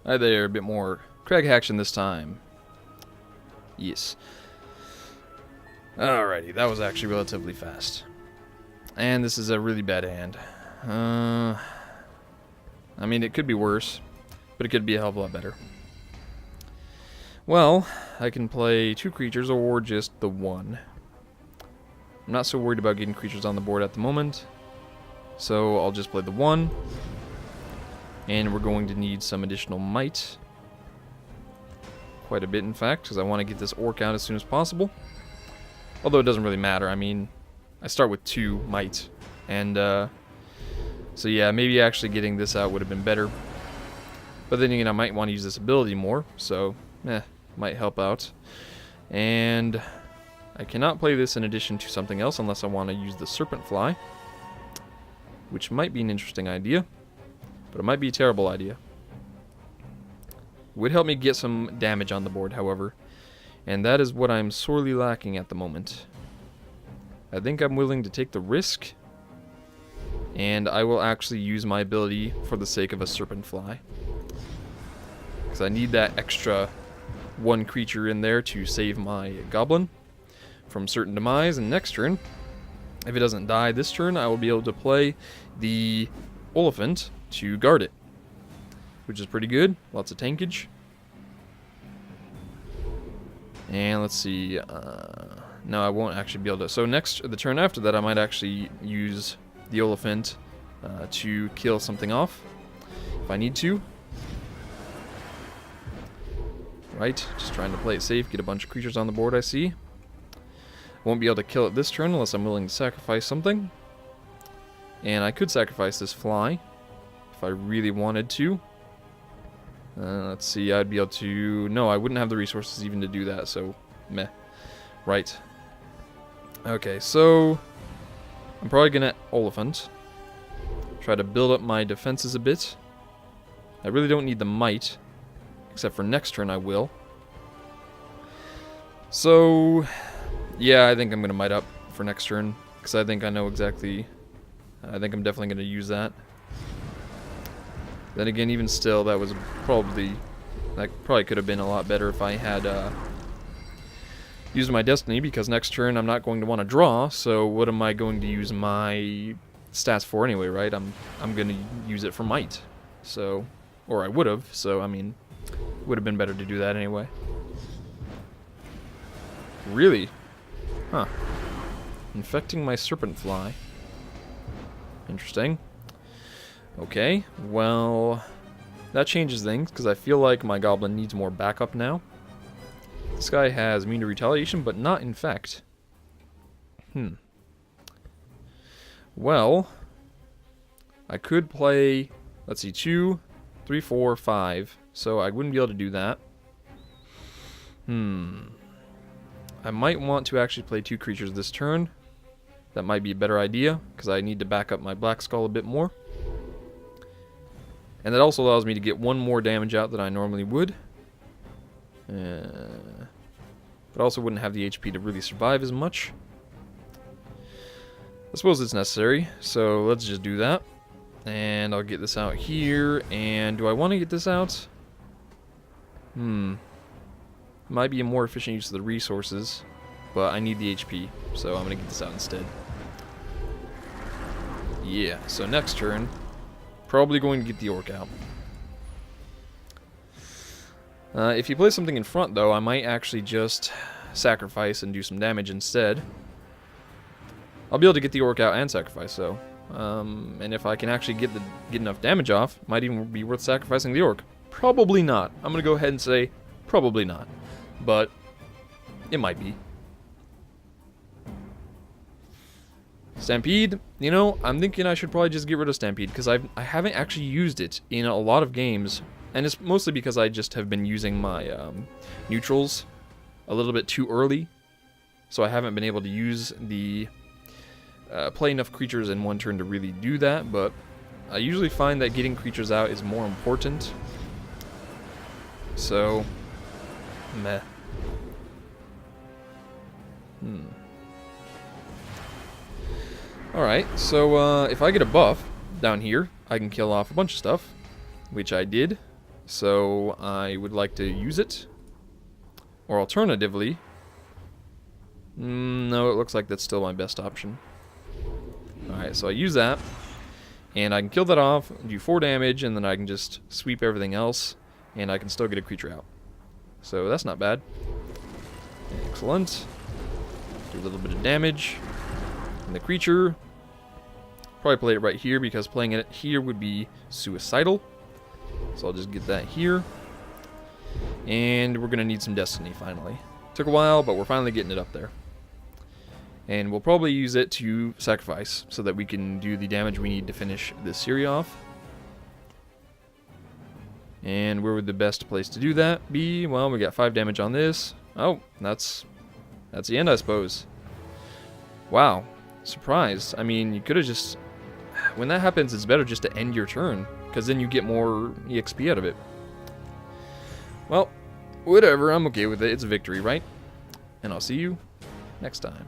Hi there, a bit more Crag action this time. Yes. Alrighty, that was actually relatively fast. And this is a really bad hand. I mean, it could be worse, but it could be a hell of a lot better. Well, I can play 2 creatures or just the 1. I'm not so worried about getting creatures on the board at the moment, so I'll just play the 1. And we're going to need some additional might. Quite a bit, in fact, because I want to get this orc out as soon as possible. Although it doesn't really matter. I mean, I start with 2 might. And, so yeah, maybe actually getting this out would have been better. But then again, I might want to use this ability more, so, might help out. And I cannot play this in addition to something else unless I want to use the Serpent Fly, which might be an interesting idea, but it might be a terrible idea. It would help me get some damage on the board, however, and that is what I'm sorely lacking at the moment. I think I'm willing to take the risk, and I will actually use my ability for the sake of a Serpent Fly, because I need that extra 1 creature in there to save my goblin from certain demise. And next turn, if it doesn't die this turn, I will be able to play the Elephant to guard it, which is pretty good. Lots of tankage. And let's see. No, I won't actually be able to. So the turn after that, I might actually use the Elephant to kill something off if I need to. Right, just trying to play it safe, get a bunch of creatures on the board, I see. Won't be able to kill it this turn unless I'm willing to sacrifice something. And I could sacrifice this fly if I really wanted to. Let's see, I'd be able to... No, I wouldn't have the resources even to do that, so meh. Right. Okay, so I'm probably gonna Elephant. Try to build up my defenses a bit. I really don't need the might, except for next turn I will. So, yeah, I think I'm gonna might up for next turn, because I think I know exactly... I think I'm definitely gonna use that. Then again, even still, that was probably... That probably could have been a lot better if I had used my Destiny, because next turn I'm not going to want to draw, so what am I going to use my stats for anyway, right? I'm going to use it for might. So, or I would have, so I mean, would have been better to do that anyway. Really? Huh. Infecting my Serpent Fly. Interesting. Okay, well, that changes things, because I feel like my Goblin needs more backup now. This guy has immune to retaliation, but not infect. Well, I could play, let's see, 2, 3, 4, 5, so I wouldn't be able to do that. I might want to actually play 2 creatures this turn. That might be a better idea, because I need to back up my Black Skull a bit more. And that also allows me to get 1 more damage out than I normally would. But I also wouldn't have the HP to really survive as much. I suppose it's necessary, so let's just do that. And I'll get this out here. And do I want to get this out? Might be a more efficient use of the resources, but I need the HP, so I'm going to get this out instead. Yeah, so next turn, probably going to get the orc out. If you play something in front, though, I might actually just sacrifice and do some damage instead. I'll be able to get the orc out and sacrifice, though. And if I can actually get enough damage off, might even be worth sacrificing the orc. Probably not. I'm going to go ahead and say probably not. But it might be. Stampede, you know, I'm thinking I should probably just get rid of Stampede, because I haven't actually used it in a lot of games, and it's mostly because I just have been using my neutrals a little bit too early, so I haven't been able to use the play enough creatures in one turn to really do that, but I usually find that getting creatures out is more important, so meh. Alright, so if I get a buff down here, I can kill off a bunch of stuff, which I did. So I would like to use it. Or alternatively... no, it looks like that's still my best option. Alright, so I use that. And I can kill that off, do 4 damage, and then I can just sweep everything else. And I can still get a creature out. So that's not bad. Excellent. Do a little bit of damage. And the creature... probably play it right here because playing it here would be suicidal. So I'll just get that here. And we're going to need some Destiny finally. Took a while, but we're finally getting it up there. And we'll probably use it to sacrifice so that we can do the damage we need to finish this series off. And where would the best place to do that be? Well, we got 5 damage on this. Oh, that's the end, I suppose. Wow. Surprised. I mean, you could have just... when that happens, it's better just to end your turn, because then you get more EXP out of it. Well, whatever, I'm okay with it. It's a victory, right? And I'll see you next time.